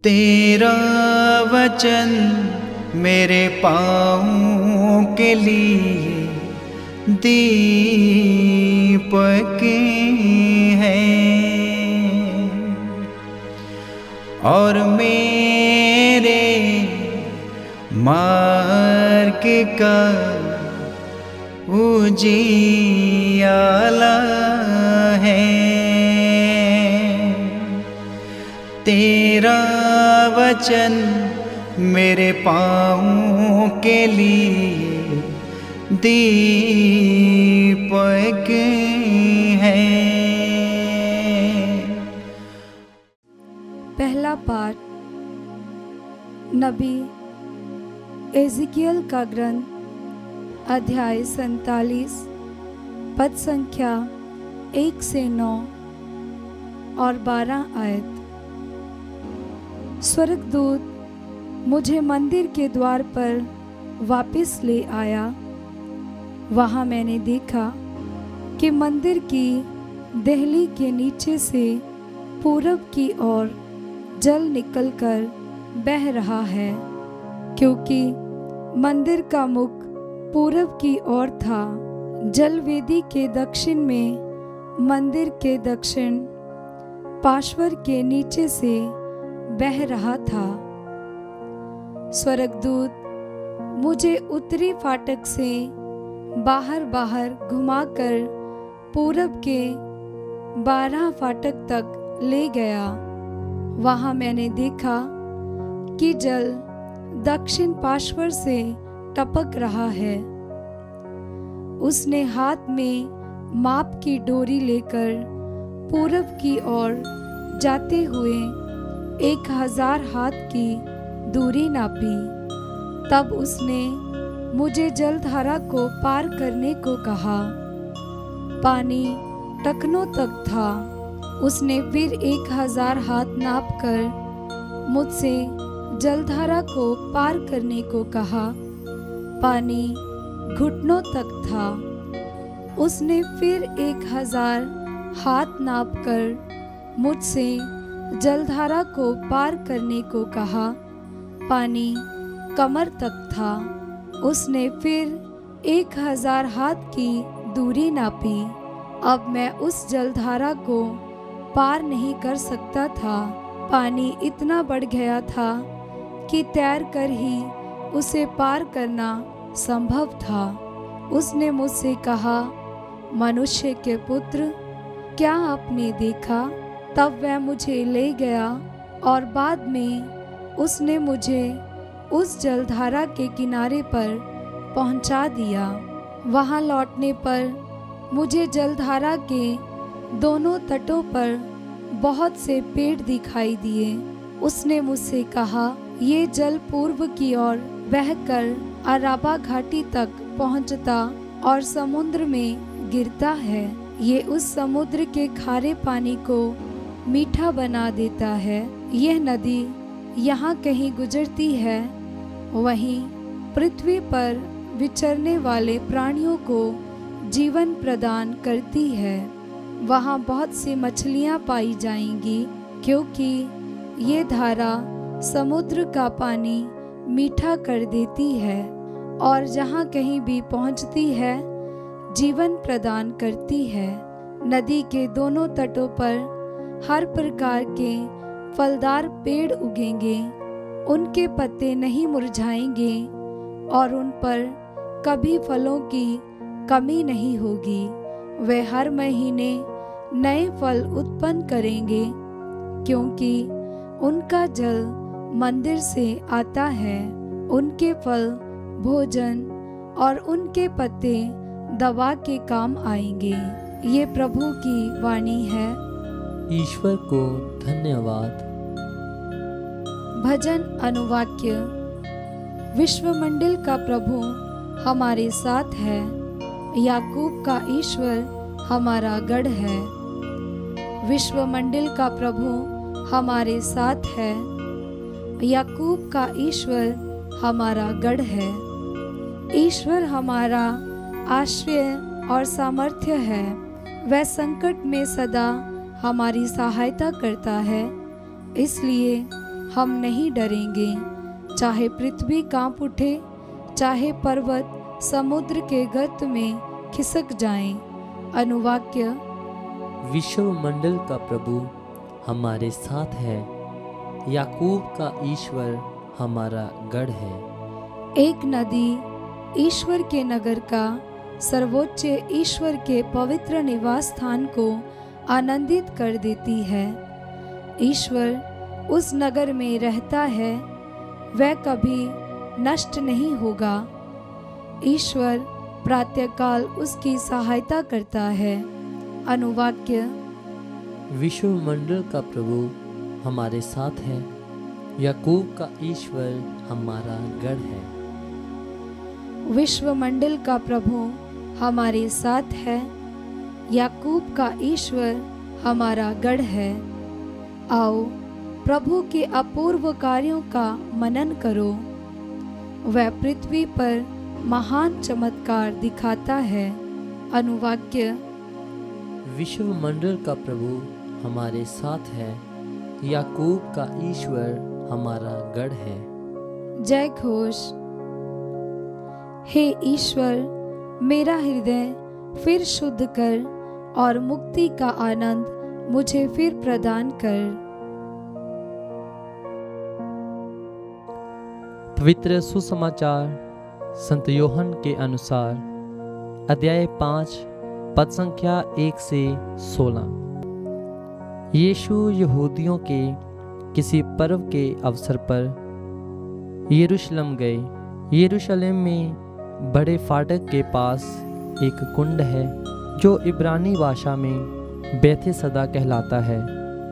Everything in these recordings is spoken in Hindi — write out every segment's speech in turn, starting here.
तेरा वचन मेरे पाँव के लिए दीपक है और मेरे मार्ग का उजियाला है। तेरा वचन मेरे पाँव के लिए दीपक है। पहला पाठ नबी एजिकियल का ग्रंथ अध्याय 47 पद संख्या 1 से 9 और 12 आयत। स्वर्गदूत मुझे मंदिर के द्वार पर वापस ले आया। वहाँ मैंने देखा कि मंदिर की देहली के नीचे से पूरब की ओर जल निकलकर बह रहा है, क्योंकि मंदिर का मुख पूरब की ओर था। जलवेदी के दक्षिण में मंदिर के दक्षिण पार्श्वर के नीचे से बह रहा था। स्वर्गदूत मुझे उत्तरी फाटक से बाहर घुमाकर पूरब के 12 फाटक तक ले गया। वहाँ मैंने देखा कि जल दक्षिण पार्श्वर से टपक रहा है। उसने हाथ में माप की डोरी लेकर पूरब की ओर जाते हुए 1000 हाथ की दूरी नापी। तब उसने मुझे जलधारा को पार करने को कहा। पानी टखनों तक था। उसने फिर 1000 हाथ नापकर मुझसे जलधारा को पार करने को कहा। पानी घुटनों तक था। उसने फिर 1000 हाथ नापकर मुझसे जलधारा को पार करने को कहा। पानी कमर तक था। उसने फिर 1000 हाथ की दूरी नापी। अब मैं उस जलधारा को पार नहीं कर सकता था। पानी इतना बढ़ गया था कि तैरकर ही उसे पार करना संभव था। उसने मुझसे कहा, मनुष्य के पुत्र, क्या आपने देखा? तब वह मुझे ले गया और बाद में उसने मुझे उस जलधारा के किनारे पर पहुंचा दिया। वहां लौटने पर मुझे जलधारा के दोनों तटों पर बहुत से पेड़ दिखाई दिए। उसने मुझसे कहा, ये जल पूर्व की ओर बहकर अराबा घाटी तक पहुंचता और समुद्र में गिरता है। ये उस समुद्र के खारे पानी को मीठा बना देता है। यह नदी यहाँ कहीं गुजरती है, वहीं पृथ्वी पर विचरने वाले प्राणियों को जीवन प्रदान करती है। वहाँ बहुत सी मछलियाँ पाई जाएंगी, क्योंकि ये धारा समुद्र का पानी मीठा कर देती है और जहाँ कहीं भी पहुँचती है जीवन प्रदान करती है। नदी के दोनों तटों पर हर प्रकार के फलदार पेड़ उगेंगे। उनके पत्ते नहीं मुरझाएंगे और उन पर कभी फलों की कमी नहीं होगी। वे हर महीने नए फल उत्पन्न करेंगे, क्योंकि उनका जल मंदिर से आता है। उनके फल भोजन और उनके पत्ते दवा के काम आएंगे। ये प्रभु की वाणी है। ईश्वर को धन्यवाद। भजन अनुवाक्य। विश्वमंडल का प्रभु हमारे साथ है। याकूब का ईश्वर हमारा गढ़ है। विश्वमंडल का प्रभु हमारे साथ है। याकूब का ईश्वर हमारा गढ़ है। ईश्वर हमारा आश्रय और सामर्थ्य है। वह संकट में सदा हमारी सहायता करता है। इसलिए हम नहीं डरेंगे। चाहे पृथ्वी कांप उठे, चाहे पर्वत समुद्र के गर्त में खिसक जाएं। अनुवाक्य। विश्व मंडल का प्रभु हमारे साथ है, याकूब का ईश्वर हमारा गढ़ है। एक नदी ईश्वर के नगर का, सर्वोच्च ईश्वर के पवित्र निवास स्थान को आनंदित कर देती है। ईश्वर उस नगर में रहता है, वह कभी नष्ट नहीं होगा। ईश्वर प्रातःकाल उसकी सहायता करता है। अनुवाक्य। विश्व मंडल का प्रभु हमारे साथ है, याकूब का ईश्वर हमारा गढ़ है। विश्व मंडल का प्रभु हमारे साथ है, याकूब का ईश्वर हमारा गढ़ है। आओ प्रभु के अपूर्व कार्यों का मनन करो। वह पृथ्वी पर महान चमत्कार दिखाता है। अनुवाक्य। विश्व मंडल का प्रभु हमारे साथ है, याकूब का ईश्वर हमारा गढ़ है। जय घोष। हे ईश्वर, मेरा हृदय फिर शुद्ध कर और मुक्ति का आनंद मुझे फिर प्रदान कर। पवित्र सुसमाचार संत योहन के अनुसार, अध्याय 5 पद संख्या 1 से 16। यीशु यहूदियों के किसी पर्व के अवसर पर यरूशलेम गए। यरूशलेम में बड़े फाटक के पास एक कुंड है जो इब्रानी भाषा में बैतहसदा कहलाता है।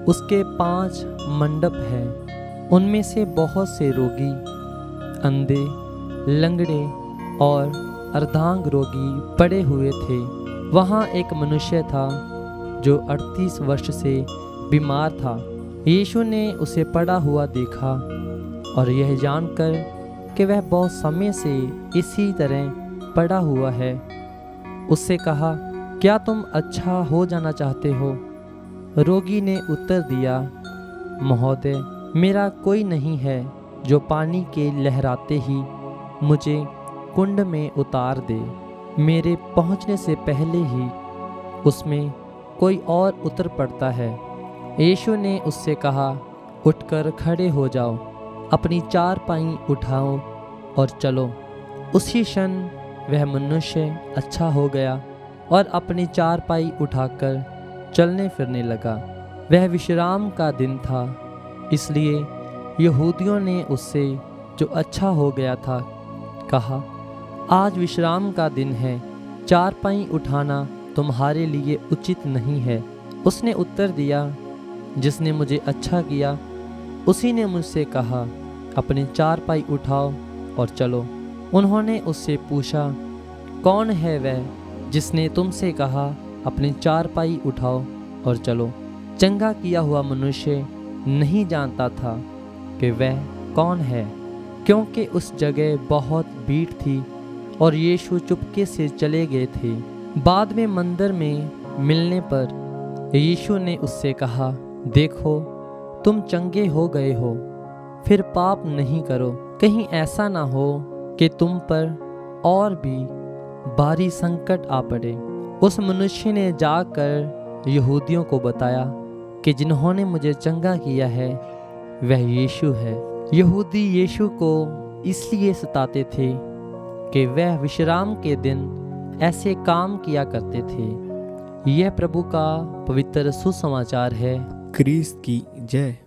उसके 5 मंडप हैं। उनमें से बहुत से रोगी, अंधे, लंगड़े और अर्धांग रोगी पड़े हुए थे। वहाँ एक मनुष्य था जो 38 वर्ष से बीमार था। यीशु ने उसे पड़ा हुआ देखा और यह जानकर कि वह बहुत समय से इसी तरह पड़ा हुआ है, उससे कहा, क्या तुम अच्छा हो जाना चाहते हो? रोगी ने उत्तर दिया, महोदय, मेरा कोई नहीं है जो पानी के लहराते ही मुझे कुंड में उतार दे। मेरे पहुंचने से पहले ही उसमें कोई और उतर पड़ता है। यीशु ने उससे कहा, उठकर खड़े हो जाओ, अपनी चारपाई उठाओ और चलो। उसी क्षण वह मनुष्य अच्छा हो गया और अपनी चारपाई उठाकर चलने फिरने लगा। वह विश्राम का दिन था, इसलिए यहूदियों ने उससे जो अच्छा हो गया था कहा, आज विश्राम का दिन है, चारपाई उठाना तुम्हारे लिए उचित नहीं है। उसने उत्तर दिया, जिसने मुझे अच्छा किया उसी ने मुझसे कहा, अपने चारपाई उठाओ और चलो। उन्होंने उससे पूछा, कौन है वह जिसने तुमसे कहा, अपनी चारपाई उठाओ और चलो? चंगा किया हुआ मनुष्य नहीं जानता था कि वह कौन है, क्योंकि उस जगह बहुत भीड़ थी और यीशु चुपके से चले गए थे। बाद में मंदिर में मिलने पर यीशु ने उससे कहा, देखो, तुम चंगे हो गए हो, फिर पाप नहीं करो, कहीं ऐसा ना हो कि तुम पर और भी भारी संकट आ पड़े। उस मनुष्य ने जाकर यहूदियों को बताया कि जिन्होंने मुझे चंगा किया है वह यीशु है। यहूदी यीशु को इसलिए सताते थे कि वह विश्राम के दिन ऐसे काम किया करते थे। यह प्रभु का पवित्र सुसमाचार है। क्रिस्त की जय।